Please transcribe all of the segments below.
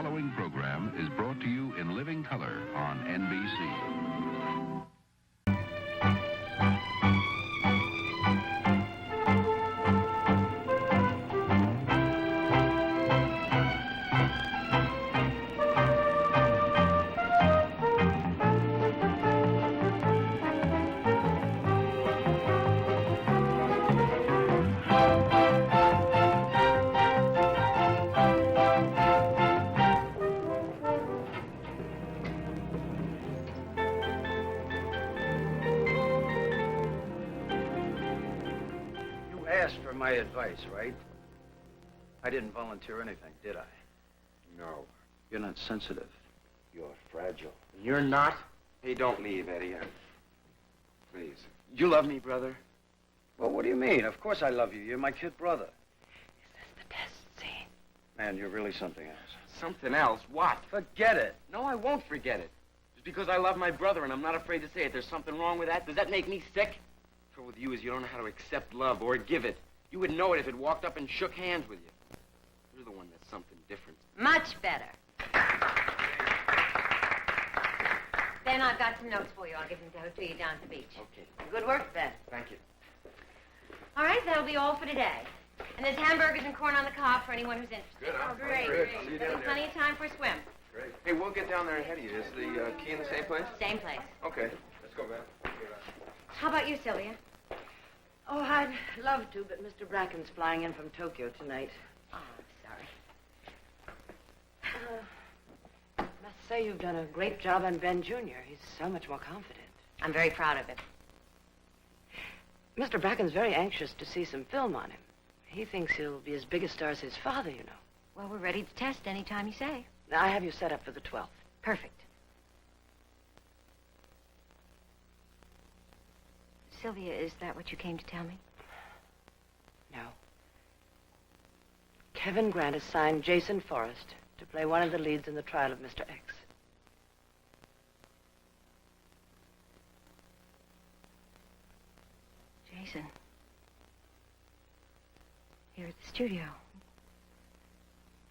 following program is brought to you in living color on NBC. For my advice, right? I didn't volunteer anything, did I? No. You're not sensitive. You're fragile. You're not? Hey, don't leave, Eddie. Please. You love me, brother? Well, what do you mean? Of course I love you. You're my kid brother. Is this the test scene? Man, you're really something else. Something else? What? Forget it. No, I won't forget it. Just because I love my brother and I'm not afraid to say it, there's something wrong with that? Does that make me sick? The trouble with you is you don't know how to accept love or give it. You would know it if it walked up and shook hands with you. You're the one that's something different. Much better. Ben, I've got some notes for you. I'll give them to you down at the beach. Okay. Good work, Ben. Thank you. All right, that'll be all for today. And there's hamburgers and corn on the cob for anyone who's interested. Good, huh? Oh, great. Great. See you There'll down be there. plenty of time for a swim. Great. Hey, we'll get down there ahead of you. Is the key in the same place? Same place. Okay. Let's go, man. How about you, Sylvia? Oh, I'd love to, but Mr. Bracken's flying in from Tokyo tonight. Oh, sorry. Must say you've done a great job on Ben Jr. He's so much more confident. I'm very proud of him. Mr. Bracken's very anxious to see some film on him. He thinks he'll be as big a star as his father, you know. Well, we're ready to test any time you say. Now, I have you set up for the 12th. Perfect. Sylvia, is that what you came to tell me? No. Kevin Grant has signed Jason Forrest to play one of the leads in the trial of Mr. X. Jason. Here at the studio.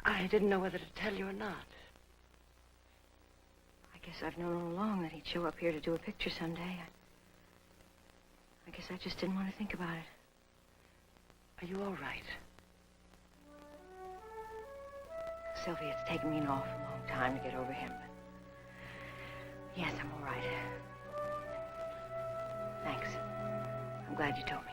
I didn't know whether to tell you or not. I guess I've known all along that he'd show up here to do a picture someday. I guess I just didn't want to think about it. Are you all right? Sylvia, it's taken me an awful long time to get over him, but yes, I'm all right. Thanks. I'm glad you told me.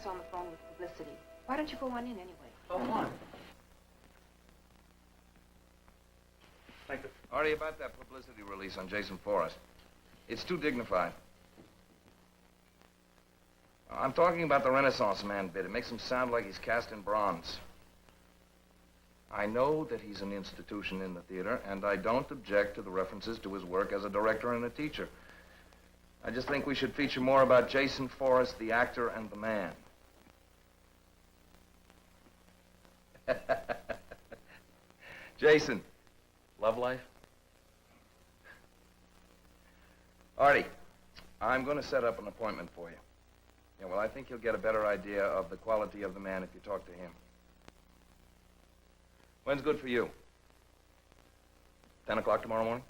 On the phone with publicity. Why don't you go on in anyway? Oh, on. Thank you. Artie, about that publicity release on Jason Forrest. It's too dignified. I'm talking about the Renaissance man bit. It makes him sound like he's cast in bronze. I know that he's an institution in the theater, and I don't object to the references to his work as a director and a teacher. I just think we should feature more about Jason Forrest, the actor and the man. Jason, love life? Artie, I'm going to set up an appointment for you. Yeah, well, I think you'll get a better idea of the quality of the man if you talk to him. When's good for you? 10 o'clock tomorrow morning?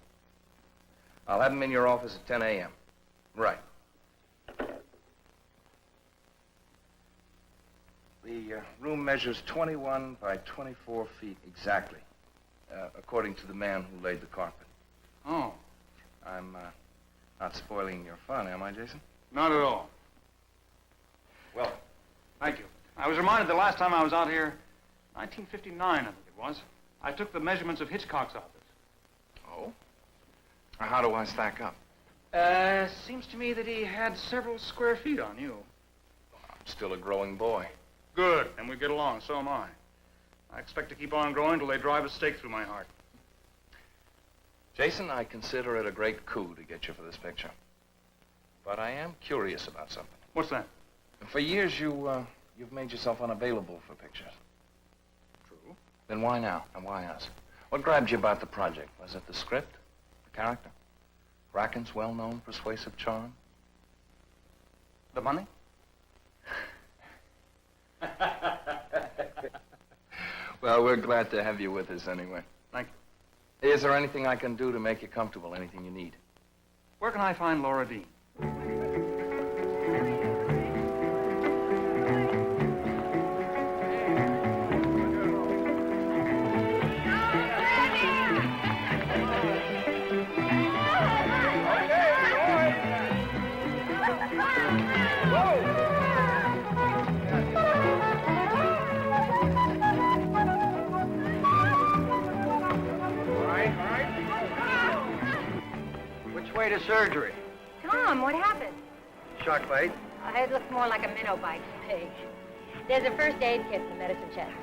I'll have him in your office at 10 a.m. Right. The room measures 21 by 24 feet exactly, according to the man who laid the carpet. Oh. I'm not spoiling your fun, am I, Jason? Not at all. Well, Thank you. I was reminded the last time I was out here, 1959, I think it was. I took the measurements of Hitchcock's office. oh? How do I stack up? Seems to me that he had several square feet on you. I'm still a growing boy. Good, and we get along, so am I. I expect to keep on growing till they drive a stake through my heart. Jason, I consider it a great coup to get you for this picture. But I am curious about something. What's that? For years, you've made yourself unavailable for pictures. True. Then why now, and why us? What grabbed you about the project? Was it the script? The character? Brackens' well-known persuasive charm? The money? Well, we're glad to have you with us anyway. Thank you. Is there anything I can do to make you comfortable? Anything you need? Where can I find Laura Deane? Which way to surgery? Tom, what happened? Shark bite? It looks more like a minnow bite to me. There's a first aid kit in the medicine chest.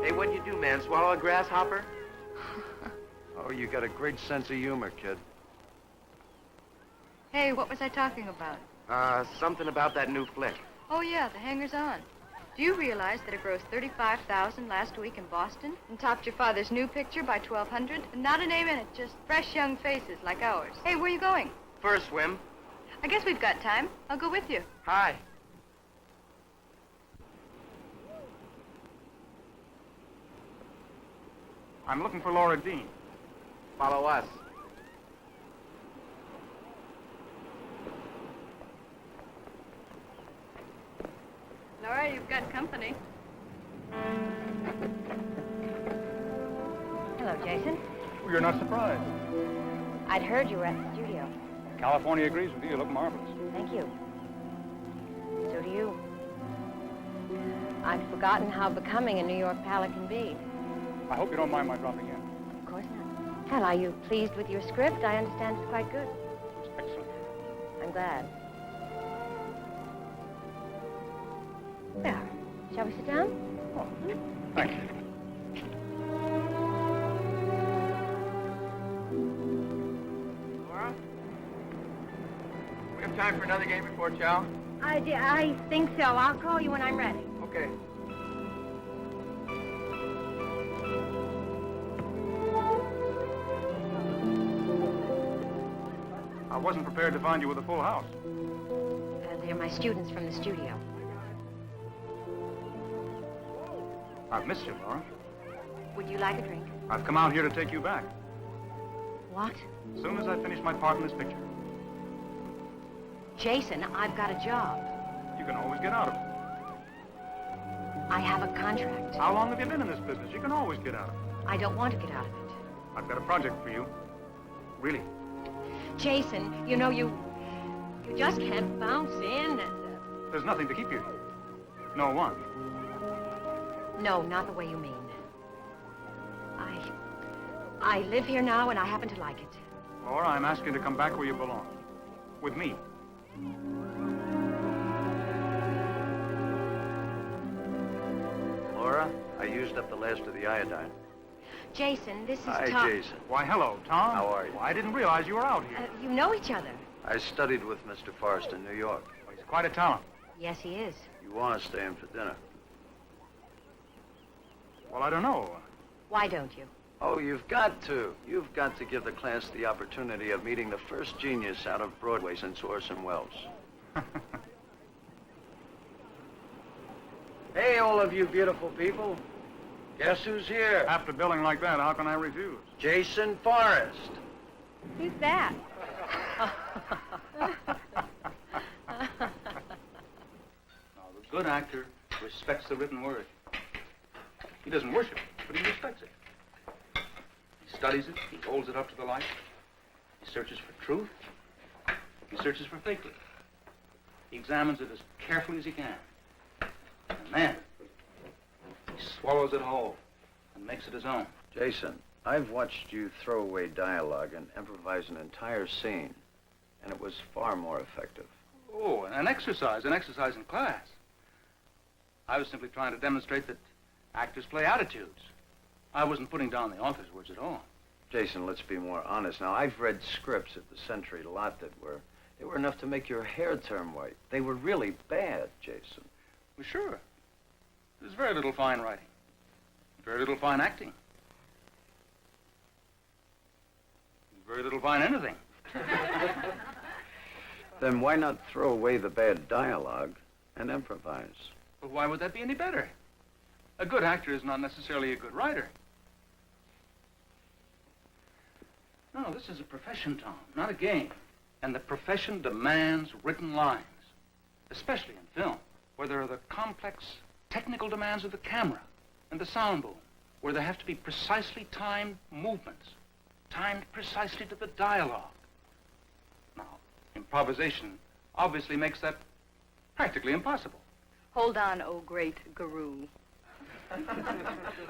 Hey, what'd you do, man? Swallow a grasshopper? Oh, you got a great sense of humor, kid. Hey, what was I talking about? Something about that new flick. Oh, yeah, The Hangers On. Do you realize that it grossed $35,000 last week in Boston and topped your father's new picture by 1,200? And not a name in it, just fresh young faces like ours. Hey, where are you going? For a swim. I guess we've got time. I'll go with you. Hi. I'm looking for Laura Deane. Follow us. Laura, you've got company. Hello, Jason. Well, you're not surprised. I'd heard you were at the studio. California agrees with you. You look marvelous. Thank you. So do you. I'd forgotten how becoming a New York pal can be. I hope you don't mind my dropping in. Of course not. Well, are you pleased with your script? I understand it's quite good. It's excellent. I'm glad. Well, shall we sit down? Oh, thank you. Laura? We have time for another game before chow? I think so. I'll call you when I'm ready. Okay. I wasn't prepared to find you with a full house. They're my students from the studio. I've missed you, Laura. Would you like a drink? I've come out here to take you back. What? As soon as I finish my part in this picture. Jason, I've got a job. You can always get out of it. I have a contract. How long have you been in this business? You can always get out of it. I don't want to get out of it. I've got a project for you. Really. Jason, you know, you just can't bounce in and... There's nothing to keep you here. No one. No, not the way you mean. I live here now, and I happen to like it. Laura, I'm asking you to come back where you belong. with me. Laura, I used up the last of the iodine. Jason, this is Hi, Tom. Jason. Why, hello, Tom. How are you? Well, I didn't realize you were out here. You know each other. I studied with Mr. Forrest in New York. Well, he's quite a talent. Yes, he is. You want to stay in for dinner? Well, I don't know. Why don't you? Oh, you've got to. You've got to give the class the opportunity of meeting the first genius out of Broadway since Orson Welles. Hey, all of you beautiful people. Guess who's here? After billing like that, how can I refuse? Jason Forrest. Who's that? Now, the good actor respects the written word. He doesn't worship it, but he respects it. He studies it, he holds it up to the light. He searches for truth. He searches for fakery. He examines it as carefully as he can. And then, he swallows it whole and makes it his own. Jason, I've watched you throw away dialogue and improvise an entire scene, and it was far more effective. Oh, an exercise in class. I was simply trying to demonstrate that actors play attitudes. I wasn't putting down the author's words at all. Jason, let's be more honest. Now, I've read scripts at the Century lot that were enough to make your hair turn white. They were really bad, Jason. Well, sure. There's very little fine writing. Very little fine acting. Very little fine anything. Then why not throw away the bad dialogue and improvise? But why would that be any better? A good actor is not necessarily a good writer. No, this is a profession, Tom, not a game. And the profession demands written lines, especially in film, where there are the complex technical demands of the camera and the sound boom, where there have to be precisely timed movements, timed precisely to the dialogue. Now, improvisation obviously makes that practically impossible. Hold on, oh great guru.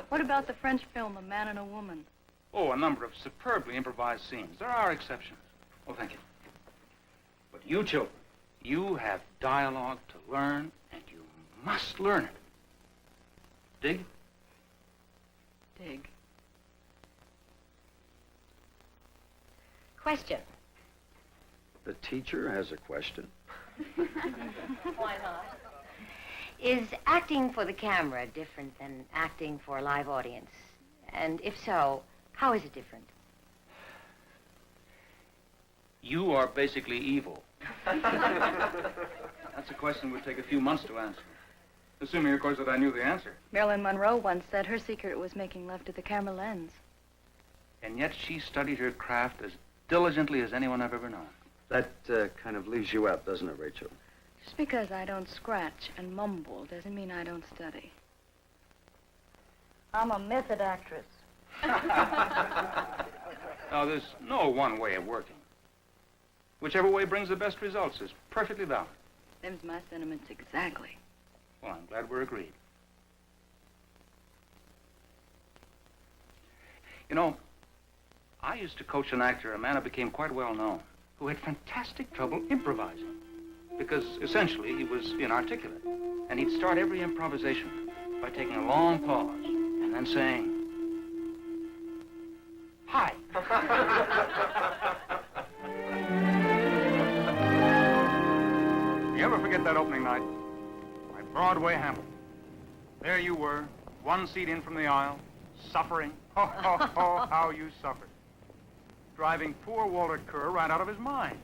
What about the French film A Man and a Woman? Oh, a number of superbly improvised scenes. There are exceptions. Oh, thank you. But you children, you have dialogue to learn, and you must learn it. Dig? Dig. Question. The teacher has a question. Why not? Is acting for the camera different than acting for a live audience? And if so, how is it different? You are basically evil. That's a question that would take a few months to answer. Assuming, of course, that I knew the answer. Marilyn Monroe once said her secret was making love to the camera lens. And yet she studied her craft as diligently as anyone I've ever known. That kind of leaves you out, doesn't it, Rachel? Just because I don't scratch and mumble doesn't mean I don't study. I'm a method actress. Now, there's no one way of working. Whichever way brings the best results is perfectly valid. Them's my sentiments exactly. Well, I'm glad we're agreed. You know, I used to coach an actor, a man who became quite well known, who had fantastic trouble improvising. Because, essentially, he was inarticulate. And he'd start every improvisation by taking a long pause and then saying, "Hi." You ever forget that opening night? My Broadway Hamlet. There you were, one seat in from the aisle, suffering. Ho, ho, ho, how you suffered. Driving poor Walter Kerr right out of his mind.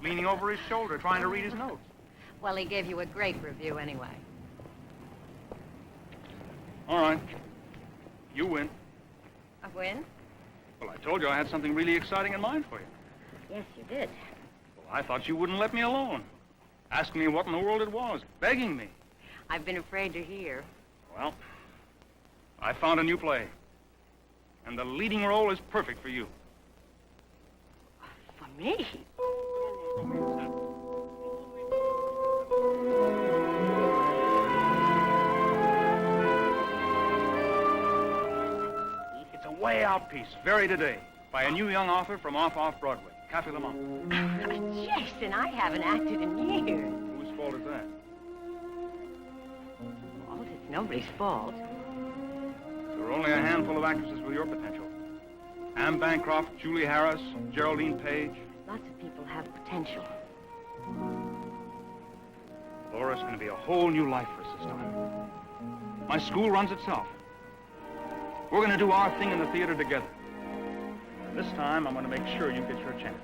Leaning over his shoulder, trying to read his notes. Well, he gave you a great review anyway. All right. You win. A win? Well, I told you I had something really exciting in mind for you. Yes, you did. Well, I thought you wouldn't let me alone. Asking me what in the world it was. Begging me. I've been afraid to hear. Well, I found a new play. And the leading role is perfect for you. For me? It's a way out piece, very today. by a new young author from off Broadway, Cafe Le Monde. Jason, I haven't acted in years. Whose fault is that? Fault? It's nobody's fault. There are only a handful of actresses with your potential. Anne Bancroft, Julie Harris, Geraldine Page. Lots of people have potential. Laura's going to be a whole new life for us this time. My school runs itself. We're going to do our thing in the theater together. And this time, I'm going to make sure you get your chance.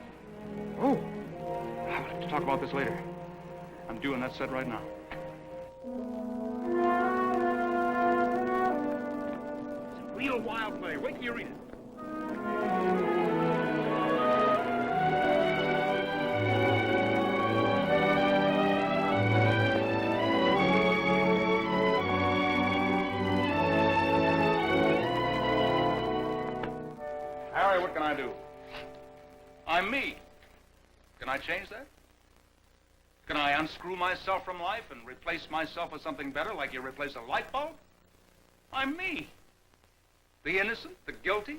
Oh, we'll have to talk about this later. I'm doing that set right now. It's a real wild play. Wait till you read it. Harry, what can I do? I'm me. Can I change that? Can I unscrew myself from life and replace myself with something better, like you replace a light bulb? I'm me. The innocent, the guilty,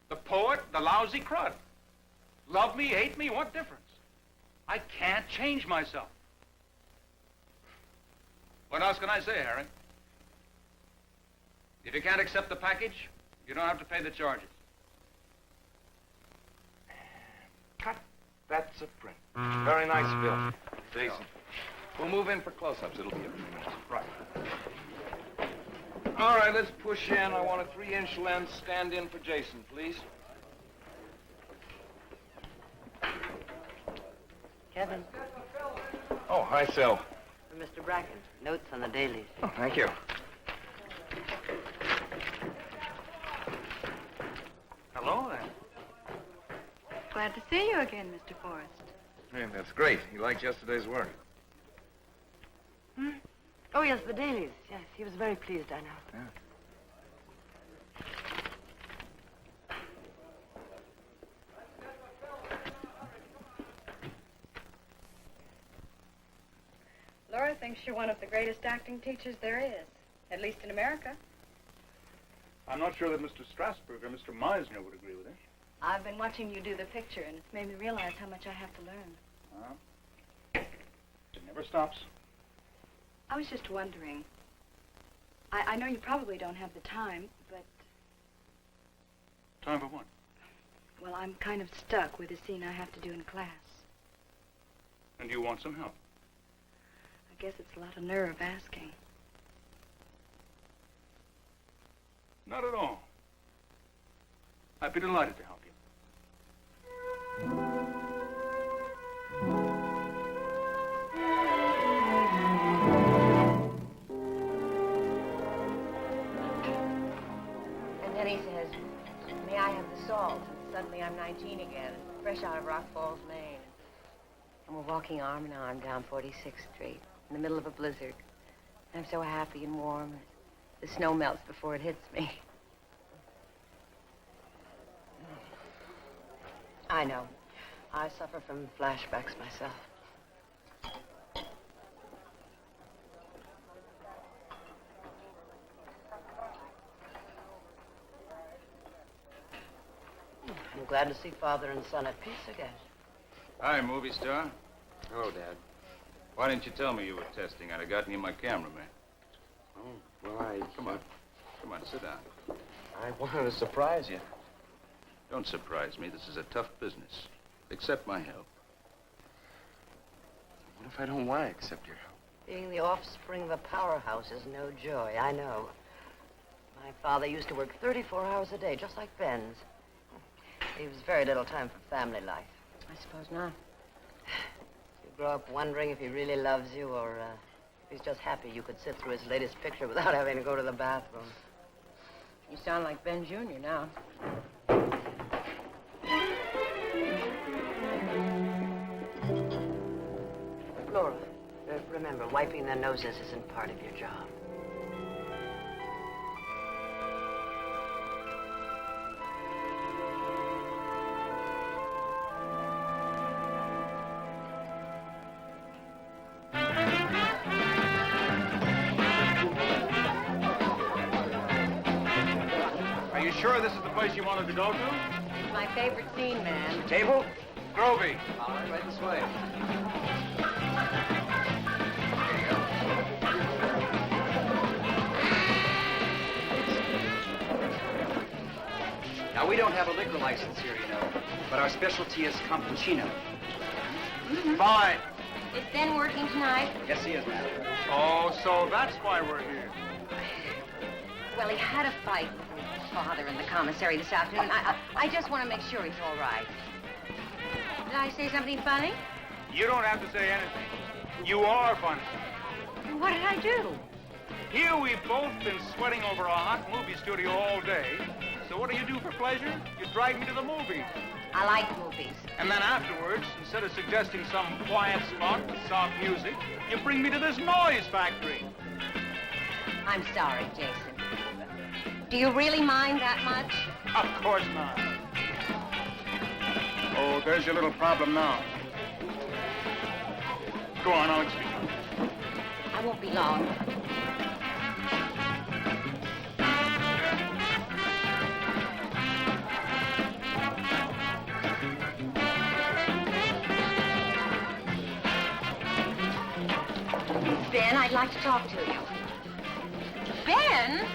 the poet, the lousy crud. Love me, hate me, what difference? I can't change myself. What else can I say, Harry? If you can't accept the package, you don't have to pay the charges. Cut. That's a print. Very nice, Bill. Jason. We'll move in for close-ups. It'll be a few minutes. Right. All right, let's push in. I want a 3-inch lens. Stand in for Jason, please. Kevin, Oh, hi, Phil. for Mr. Brackens. Notes on the dailies. Oh, thank you. Hello there. Glad to see you again, Mr. Forrest. Hey, that's great. He liked yesterday's work. Hmm? Oh, yes, the dailies. Yes, he was very pleased, I know. Yeah. Laura thinks you're one of the greatest acting teachers there is, at least in America. I'm not sure that Mr. Strasberg or Mr. Meisner would agree with it. I've been watching you do the picture, and it's made me realize how much I have to learn. Well, it never stops. I was just wondering. I know you probably don't have the time, but, Time for what? well, I'm kind of stuck with a scene I have to do in class. And you want some help? I guess it's a lot of nerve asking. Not at all. I'd be delighted to help you. And then he says, may I have the salt? And suddenly I'm 19 again, fresh out of Rock Falls, Maine. And we're walking arm in arm down 46th Street in the middle of a blizzard. And I'm so happy and warm. The snow melts before it hits me. I know. I suffer from flashbacks myself. I'm glad to see father and son at peace again. Hi, movie star. Hello, Dad. Why didn't you tell me you were testing? I'd have gotten you my cameraman. Oh, well, Come on. Come on, sit down. I wanted to surprise you. Don't surprise me. This is a tough business. Accept my help. What if I don't want to accept your help? Being the offspring of a powerhouse is no joy, I know. My father used to work 34 hours a day, just like Ben's. Leaves very little time for family life. I suppose not. You grow up wondering if he really loves you or if he's just happy you could sit through his latest picture without having to go to the bathroom. You sound like Ben Jr. now. Laura, remember, wiping their noses isn't part of your job. Are you sure this is the place you wanted to go to? my favorite scene, man. Table? Grovey. All right this way. Now, we don't have a liquor license here, you know, but our specialty is cappuccino. Fine. Is Ben working tonight? Yes, he is, madam. Oh, so that's why we're here. Well, he had a fight with his father in the commissary this afternoon. I just want to make sure he's all right. Did I say something funny? You don't have to say anything. You are funny. What did I do? Here we've both been sweating over a hot movie studio all day. So what do you do for pleasure? You drag me to the movies. I like movies. And then afterwards, instead of suggesting some quiet spot with soft music, you bring me to this noise factory. I'm sorry, Jason. Do you really mind that much? Of course not. Oh, there's your little problem now. Go on, I'll explain. I won't be long. Ben, I'd like to talk to you. Ben?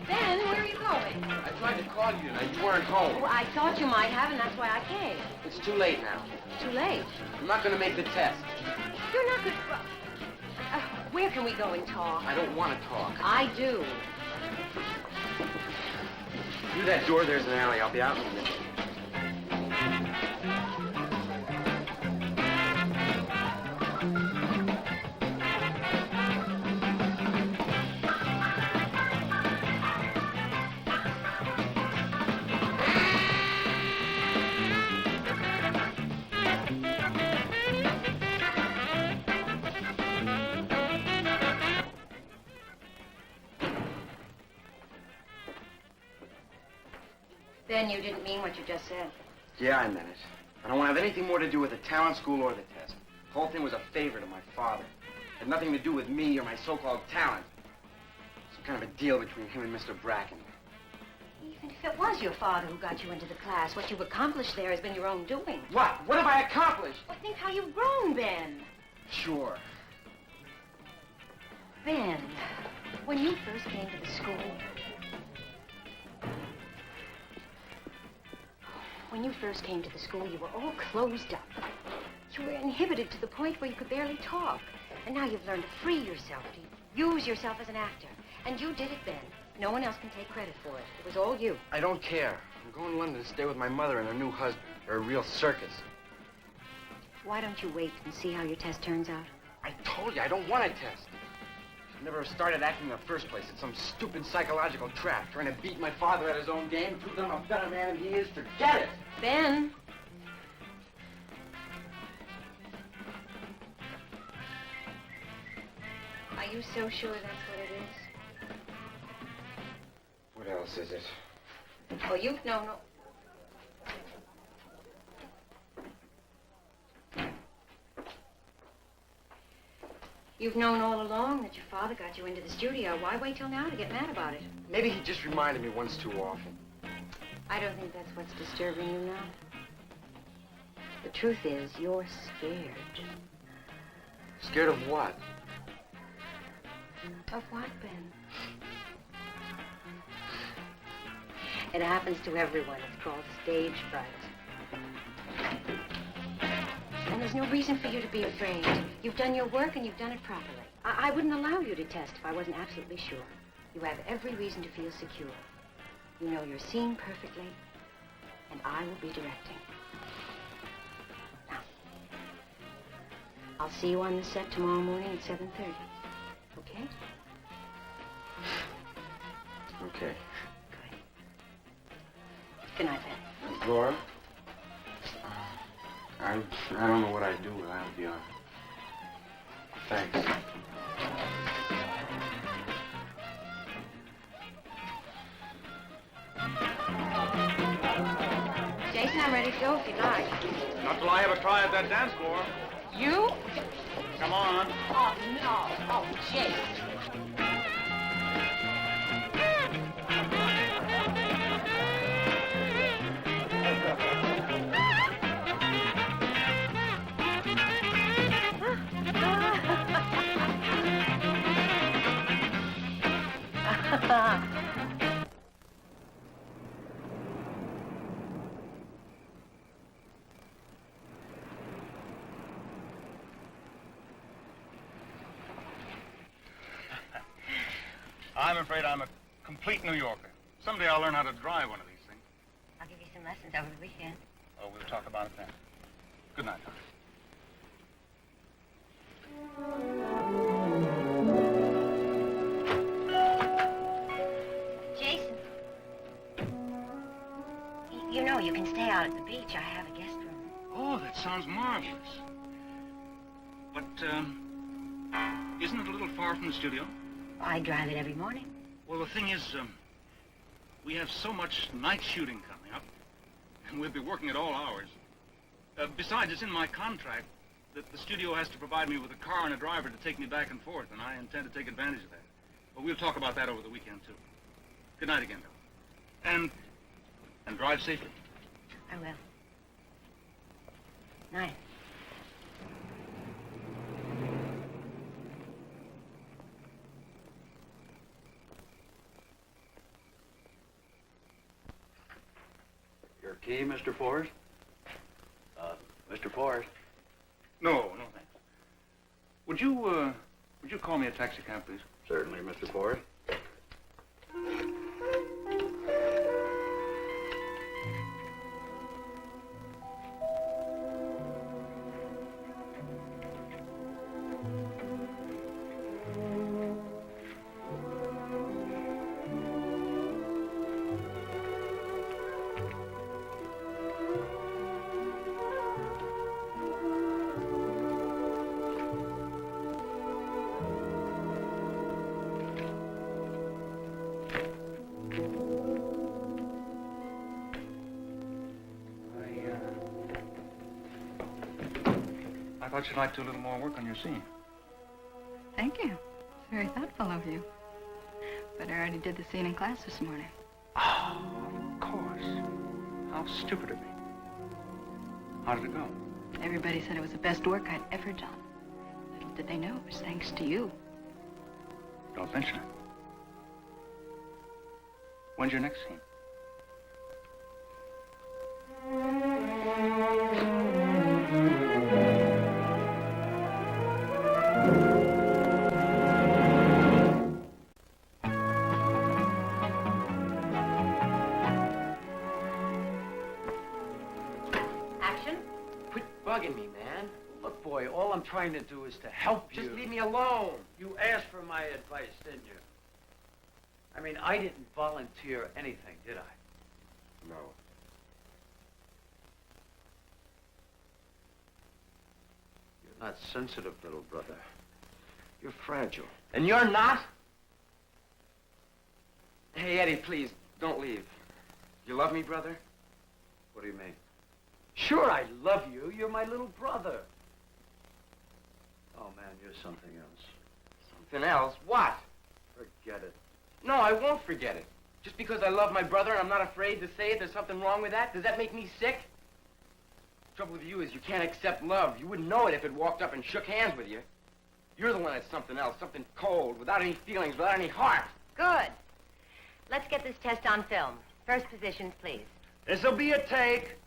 Ben, where are you going? I tried to call you tonight. You weren't home. Well, I thought you might have, and that's why I came. It's too late now. Too late. I'm not going to make the test. You're not good. Where can we go and talk? I don't want to talk. I do. Through that door, there's an alley. I'll be out in a minute. Ben, you didn't mean what you just said. Yeah, I meant it. I don't want to have anything more to do with the talent school or the test. The whole thing was a favor to my father. It had nothing to do with me or my so-called talent. Some kind of a deal between him and Mr. Bracken. Even if it was your father who got you into the class, what you've accomplished there has been your own doing. What? What have I accomplished? Well, think how you've grown, Ben. Sure. Ben, when you first came to the school... When you first came to the school, you were all closed up. You were inhibited to the point where you could barely talk. And now you've learned to free yourself, to use yourself as an actor. And you did it, Ben. No one else can take credit for it. It was all you. I don't care. I'm going to London to stay with my mother and her new husband. They're a real circus. Why don't you wait and see how your test turns out? I told you, I don't want a test. I never started acting in the first place. It's some stupid psychological trap, trying to beat my father at his own game, prove that I'm a better man than he is. Forget it! Ben! Are you so sure that's what it is? What else is it? Oh, you... No. You've known all along that your father got you into the studio. Why wait till now to get mad about it? Maybe he just reminded me once too often. I don't think that's what's disturbing you now. The truth is, you're scared. Scared of what? Of what, Ben? It happens to everyone. It's called stage fright. And there's no reason for you to be afraid. You've done your work and you've done it properly. I wouldn't allow you to test if I wasn't absolutely sure. You have every reason to feel secure. You know your scene perfectly, and I will be directing. Now, I'll see you on the set tomorrow morning at 7:30. Okay? Okay. Good. Good night, Ben. Laura? I don't know what I'd do without you. Thanks. Jason, I'm ready to go if you'd like. Not till I have a try at that dance floor. You? Come on. Oh, no. Oh, Jason. afraid I'm a complete New Yorker. Someday I'll learn how to drive one of these things. I'll give you some lessons over the weekend. Oh, we'll talk about it then. Good night, Tom. Jason. You know you can stay out at the beach. I have a guest room. Oh, that sounds marvelous. But, isn't it a little far from the studio? I drive it every morning. Well, the thing is, we have so much night shooting coming up, and we'll be working at all hours. Besides, it's in my contract that the studio has to provide me with a car and a driver to take me back and forth, and I intend to take advantage of that. But we'll talk about that over the weekend, too. Good night again, Bill. And drive safely. I will. Night. Your key, Mr. Forrest? Mr. Forrest? No, thanks. Would you call me a taxi cab, please? Certainly, Mr. Forrest. I thought you'd like to do a little more work on your scene. Thank you. It's very thoughtful of you. But I already did the scene in class this morning. Oh, of course. How stupid of me. How did it go? Everybody said it was the best work I'd ever done. Little did they know it was thanks to you. Don't mention it. When's your next scene? Bugging me, man. Look, boy, all I'm trying to do is to help you. Just leave me alone. You asked for my advice, didn't you? I mean, I didn't volunteer anything, did I? No. You're not sensitive, little brother. You're fragile. And you're not? Hey, Eddie, please, don't leave. You love me, brother? What do you mean? Sure, I love you. You're my little brother. Oh, man, you're something else. Something else? What? Forget it. No, I won't forget it. Just because I love my brother and I'm not afraid to say it, there's something wrong with that? Does that make me sick? The trouble with you is you can't accept love. You wouldn't know it if it walked up and shook hands with you. You're the one that's something else, something cold, without any feelings, without any heart. Good. Let's get this test on film. First positions, please. This'll be a take.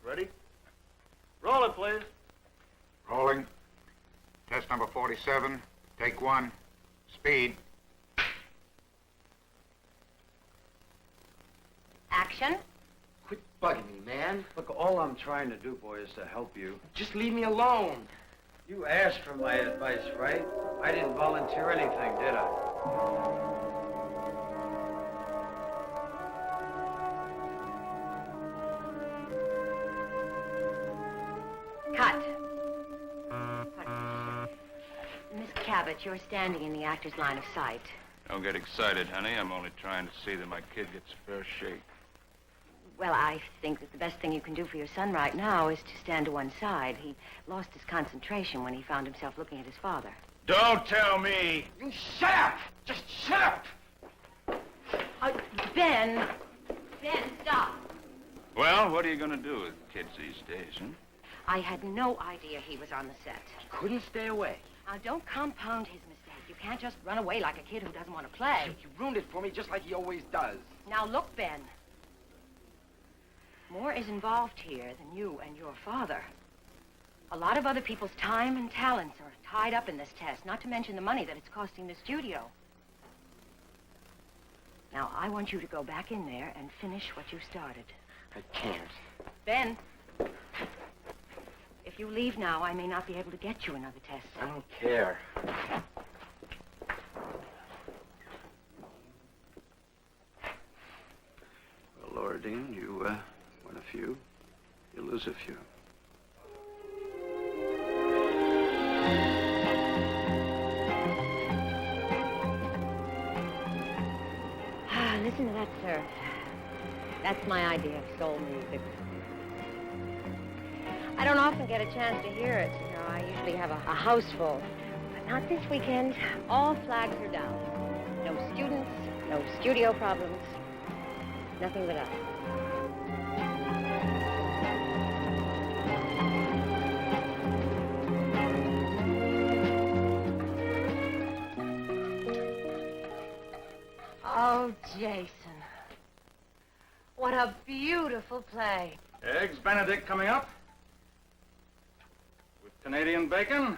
Ready? Roll it, please. Rolling. Test number 47. Take one. Speed. Action. Quit bugging me, man. Look, all I'm trying to do, boy, is to help you. Just leave me alone. You asked for my advice, right? I didn't volunteer anything, did I? Cut. Miss Cabot, you're standing in the actor's line of sight. Don't get excited, honey. I'm only trying to see that my kid gets a fair shake. Well, I think that the best thing you can do for your son right now is to stand to one side. He lost his concentration when he found himself looking at his father. Don't tell me. You shut up! Just shut up! Ben, stop. Well, what are you going to do with kids these days, huh? I had no idea he was on the set. Couldn't stay away. Now, don't compound his mistake. You can't just run away like a kid who doesn't want to play. You ruined it for me just like he always does. Now, look, Ben. More is involved here than you and your father. A lot of other people's time and talents are tied up in this test, not to mention the money that it's costing the studio. Now, I want you to go back in there and finish what you started. I can't. Ben, if you leave now, I may not be able to get you another test. I don't care. Well, Laura Deane, you win a few, you lose a few. Listen to that, sir. That's my idea of soul music. I don't often get a chance to hear it. You know, I usually have a house full. But not this weekend. All flags are down. No students, no studio problems. Nothing but us. Oh, Jason. What a beautiful play. Eggs Benedict coming up. With Canadian bacon.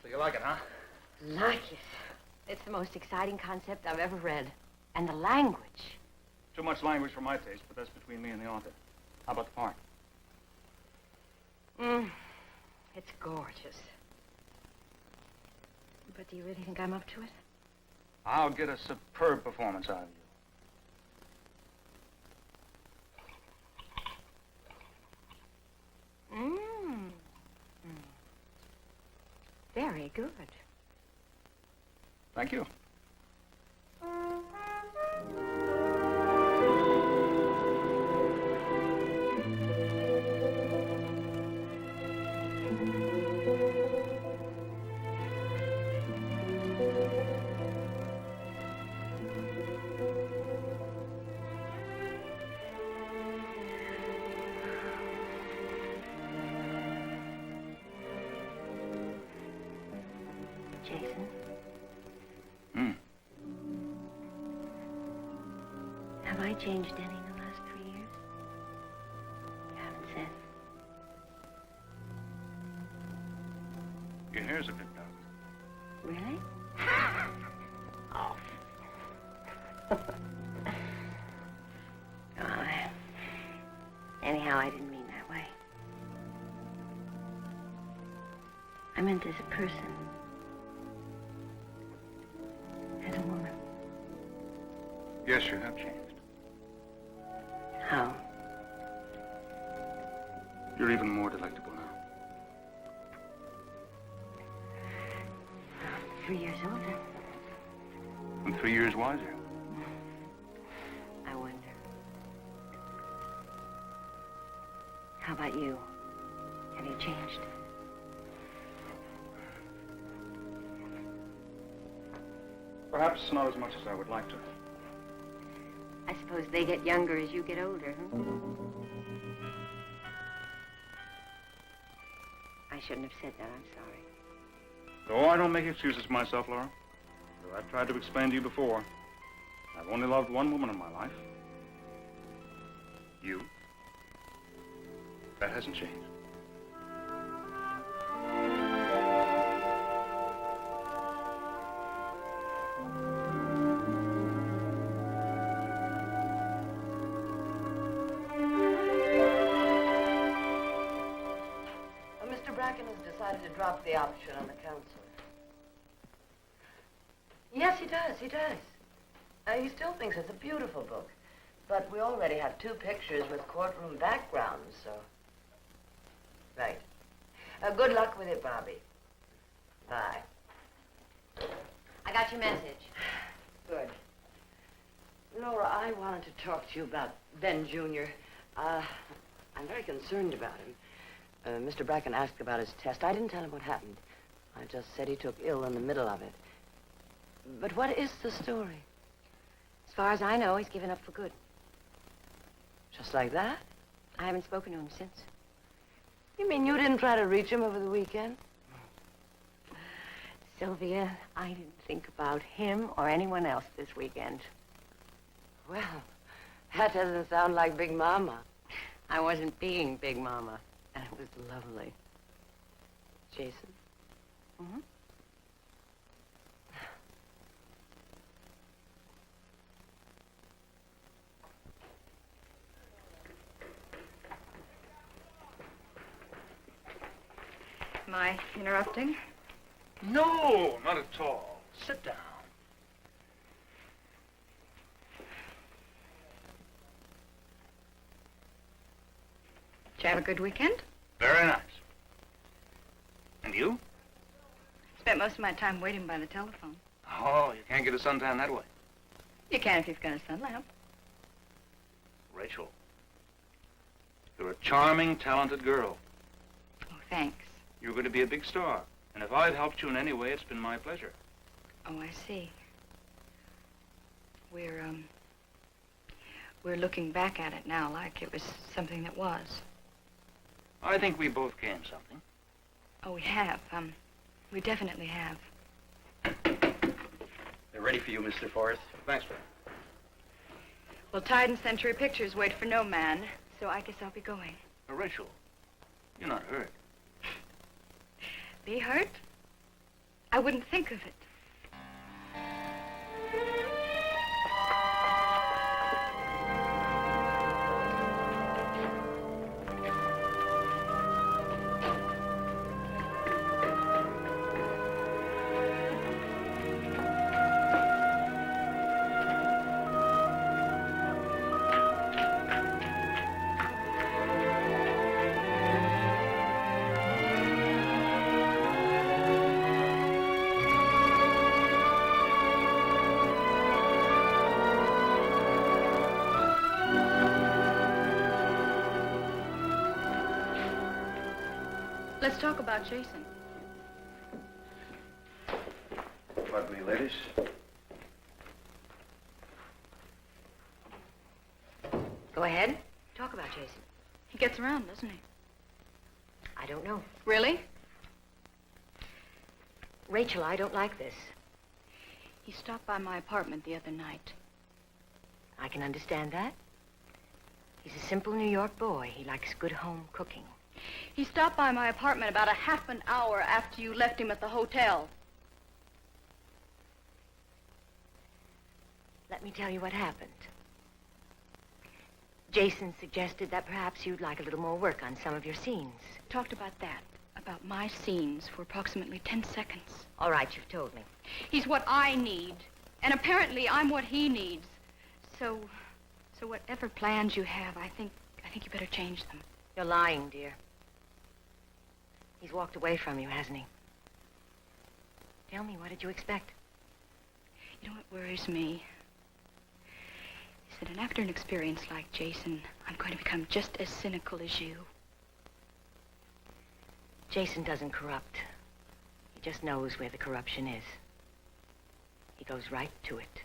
So you like it, huh? Like it. It's the most exciting concept I've ever read. And the language. Too much language for my taste, but that's between me and the author. How about the part? It's gorgeous. But do you really think I'm up to it? I'll get a superb performance out of you. Very good. Thank you. Jason? Have I changed any in the last 3 years? You haven't said. Your hair's a bit dark. Really? Oh. Anyhow, I didn't mean that way. I meant as a person. As a woman. Yes, you have changed. How? You're even more delectable now. 3 years older. And 3 years wiser. I wonder. How about you? Have you changed? Perhaps not as much as I would like to. I suppose they get younger as you get older, huh? I shouldn't have said that. I'm sorry. Oh, I don't make excuses for myself, Laura. Though I've tried to explain to you before. I've only loved one woman in my life. You. That hasn't changed. Mr. Bracken has decided to drop the option on the council. Yes, he does. He does. He still thinks it's a beautiful book. But we already have 2 pictures with courtroom backgrounds, so... Right. Good luck with it, Bobby. Bye. I got your message. Good. Laura, I wanted to talk to you about Ben Jr. I'm very concerned about him. Mr. Bracken asked about his test. I didn't tell him what happened. I just said he took ill in the middle of it. But what is the story? As far as I know, he's given up for good. Just like that? I haven't spoken to him since. You mean you didn't try to reach him over the weekend? Sylvia, I didn't think about him or anyone else this weekend. Well, that doesn't sound like Big Mama. I wasn't being Big Mama, and it was lovely. Jason? Mm-hmm. Am I interrupting? No, not at all. Sit down. Did you have a good weekend? Very nice. And you? Spent most of my time waiting by the telephone. Oh, you can't get a suntan that way. You can if you've got a sun lamp. Rachel, you're a charming, talented girl. Oh, thanks. You're going to be a big star. And if I've helped you in any way, it's been my pleasure. Oh, I see. We're looking back at it now like it was something that was. I think we both gained something. Oh, we have. We definitely have. They're ready for you, Mr. Forrest. Thanks, Fred. Well, Tide and Century Pictures wait for no man, so I guess I'll be going. Rachel, you're not hurt. Be hurt? I wouldn't think of it. Let's talk about Jason. Pardon me, ladies. Go ahead. Talk about Jason. He gets around, doesn't he? I don't know. Really? Rachel, I don't like this. He stopped by my apartment the other night. I can understand that. He's a simple New York boy. He likes good home cooking. He stopped by my apartment about a half an hour after you left him at the hotel. Let me tell you what happened. Jason suggested that perhaps you'd like a little more work on some of your scenes. Talked about that, about my scenes, for approximately 10 seconds. All right, you've told me. He's what I need, and apparently I'm what he needs. So whatever plans you have, I think you better change them. You're lying, dear. He's walked away from you, hasn't he? Tell me, what did you expect? You know what worries me? Is that after an experience like Jason, I'm going to become just as cynical as you. Jason doesn't corrupt. He just knows where the corruption is. He goes right to it.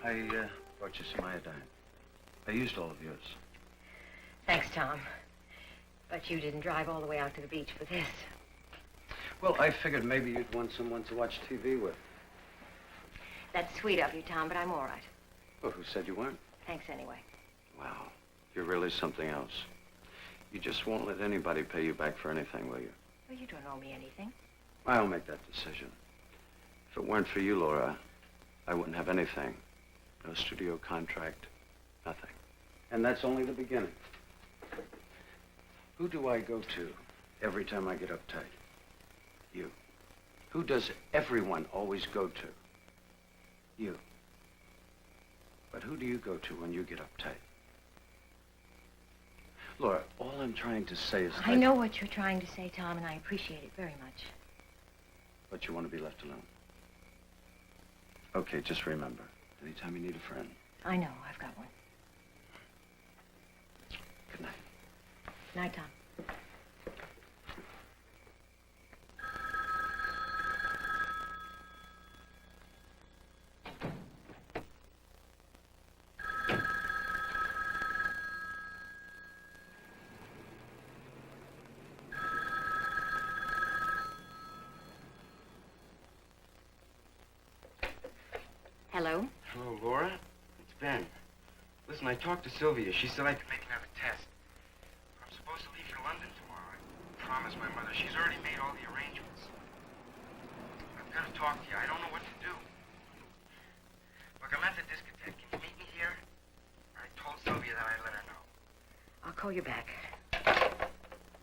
I brought you some iodine. I used all of yours. Thanks, Tom. But you didn't drive all the way out to the beach for this. Well, I figured maybe you'd want someone to watch TV with. That's sweet of you, Tom, but I'm all right. Well, who said you weren't? Thanks anyway. Wow, you're really something else. You just won't let anybody pay you back for anything, will you? Well, you don't owe me anything. I'll make that decision. If it weren't for you, Laura, I wouldn't have anything. No studio contract, nothing. And that's only the beginning. Who do I go to every time I get uptight? You. Who does everyone always go to? You. But who do you go to when you get uptight? Laura, all I'm trying to say is I know what you're trying to say, Tom, and I appreciate it very much. But you want to be left alone. Okay, just remember, anytime you need a friend. I know, I've got one. Good night. Night, Tom. Hello? Hello, Laura. It's Ben. Listen, I talked to Sylvia. She said I could make another test. I'm supposed to leave for London tomorrow. I promised my mother. She's already made all the arrangements. I've got to talk to you. I don't know what to do. Look, I'm at the discotheque. Can you meet me here? I told Sylvia that I'd let her know. I'll call you back.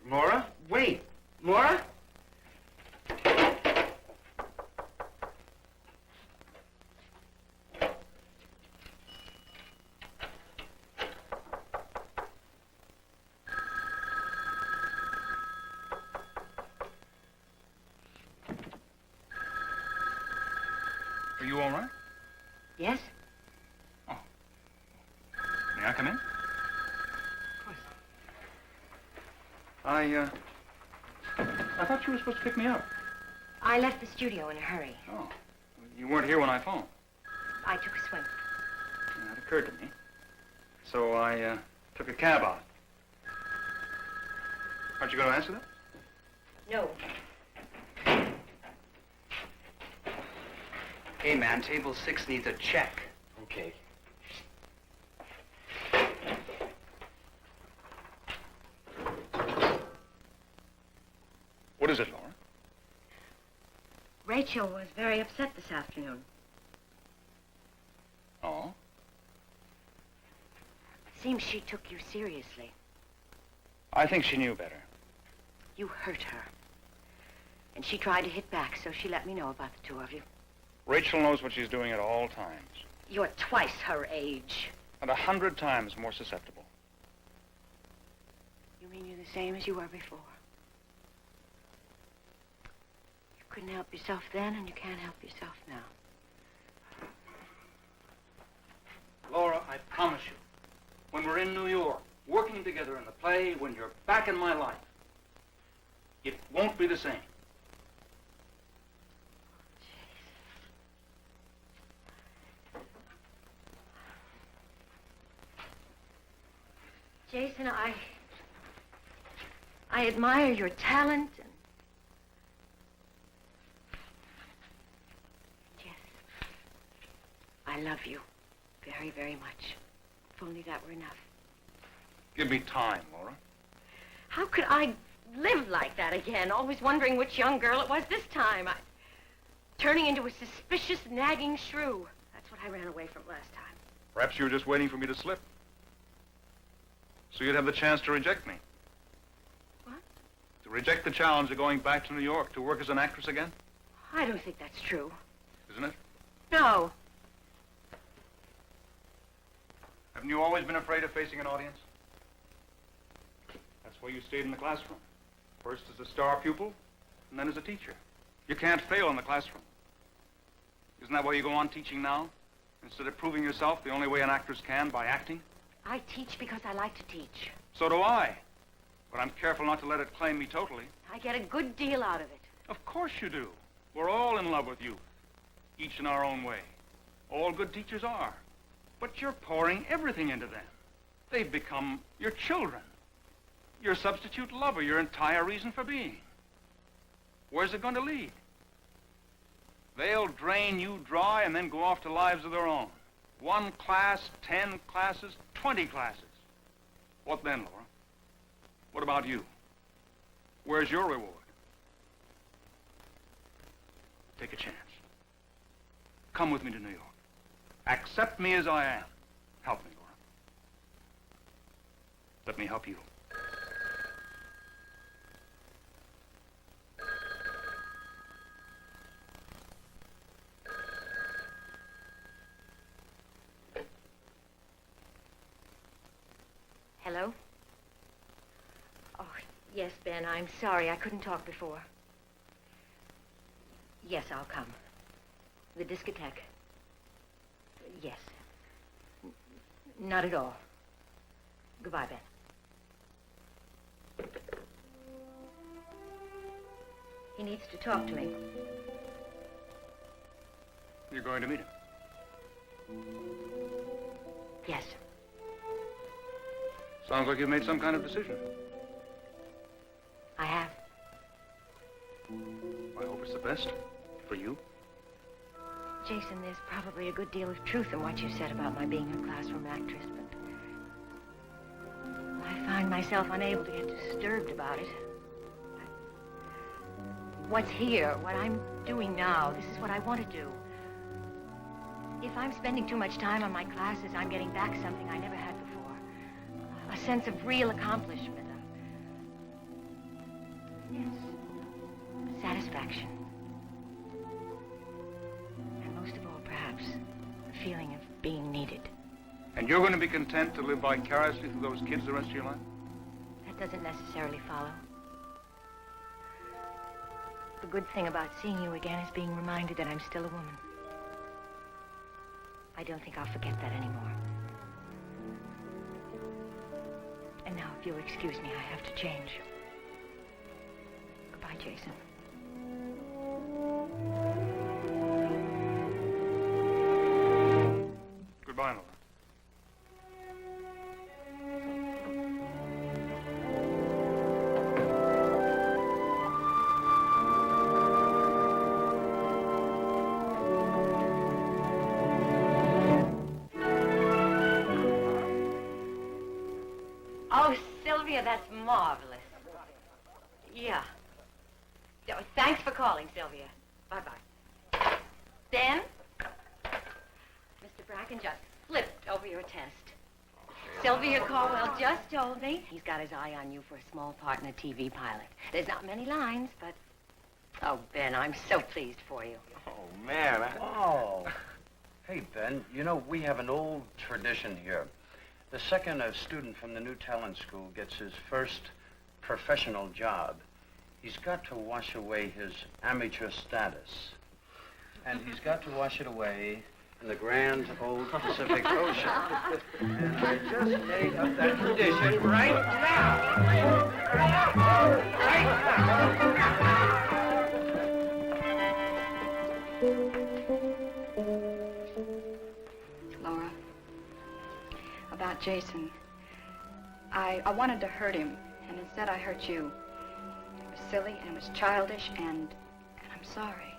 Laura? Wait. Laura? Are you all right? Yes? Oh. May I come in? Of course. I thought you were supposed to pick me up. I left the studio in a hurry. Oh. You weren't here when I phoned. I took a swim. That occurred to me. So I took a cab out. Aren't you going to answer that? No. Hey, man, table 6 needs a check. Okay. What is it, Laura? Rachel was very upset this afternoon. Oh? Seems she took you seriously. I think she knew better. You hurt her. And she tried to hit back, so she let me know about the two of you. Rachel knows what she's doing at all times. You're twice her age. And 100 times more susceptible. You mean you're the same as you were before? You couldn't help yourself then, and you can't help yourself now. Laura, I promise you, when we're in New York, working together in the play, when you're back in my life, it won't be the same. Jason, I admire your talent and... Yes, I love you very, very much. If only that were enough. Give me time, Laura. How could I live like that again, always wondering which young girl it was this time? Turning into a suspicious, nagging shrew. That's what I ran away from last time. Perhaps you were just waiting for me to slip. So you'd have the chance to reject me. What? To reject the challenge of going back to New York to work as an actress again? I don't think that's true. Isn't it? No. Haven't you always been afraid of facing an audience? That's why you stayed in the classroom. First as a star pupil, and then as a teacher. You can't fail in the classroom. Isn't that why you go on teaching now? Instead of proving yourself the only way an actress can, by acting? I teach because I like to teach. So do I. But I'm careful not to let it claim me totally. I get a good deal out of it. Of course you do. We're all in love with youth, each in our own way. All good teachers are. But you're pouring everything into them. They've become your children, your substitute lover, your entire reason for being. Where's it going to lead? They'll drain you dry and then go off to lives of their own. 1 class, 10 classes, 20 classes. What then, Laura? What about you? Where's your reward? Take a chance. Come with me to New York. Accept me as I am. Help me, Laura. Let me help you. Hello? Oh, yes, Ben, I'm sorry. I couldn't talk before. Yes, I'll come. The discotheque. Yes. Not at all. Goodbye, Ben. He needs to talk to me. You're going to meet him? Yes. Sounds like you've made some kind of decision. I have. I hope it's the best for you. Jason, there's probably a good deal of truth in what you said about my being a classroom actress, but I find myself unable to get disturbed about it. What's here, what I'm doing now, this is what I want to do. If I'm spending too much time on my classes, I'm getting back something I never had before. A sense of real accomplishment. Yes. Satisfaction. And most of all, perhaps, the feeling of being needed. And you're going to be content to live vicariously through those kids the rest of your life? That doesn't necessarily follow. The good thing about seeing you again is being reminded that I'm still a woman. I don't think I'll forget that anymore. And now, if you'll excuse me, I have to change. Goodbye, Jason. Goodbye, Laura. Oh, Sylvia, that's marvelous. Yeah. Oh, thanks for calling, Sylvia. Bye-bye. Ben? Mr. Bracken just flipped over your test. Sylvia Caldwell just told me he's got his eye on you for a small part in a TV pilot. There's not many lines, but... Oh, Ben, I'm so pleased for you. Oh, man. Oh. Hey, Ben, you know, we have an old tradition here. The second a student from the new talent school gets his first professional job, he's got to wash away his amateur status. And he's got to wash it away in the grand old Pacific Ocean. And I just made up that tradition right now. Right now. Laura, about Jason. I wanted to hurt him, and instead I hurt you. It was silly, and it was childish, and I'm sorry.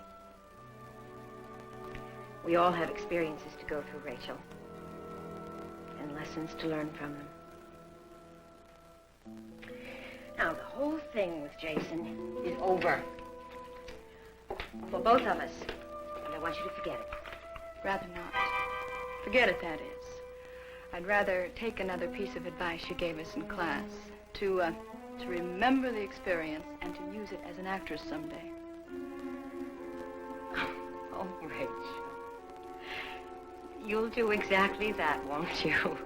We all have experiences to go through, Rachel. And lessons to learn from them. Now, the whole thing with Jason is over. For both of us. And I want you to forget it. Rather not. Forget it, that is. I'd rather take another piece of advice you gave us in class. To remember the experience and to use it as an actress someday. Oh, Rachel. You'll do exactly that, won't you?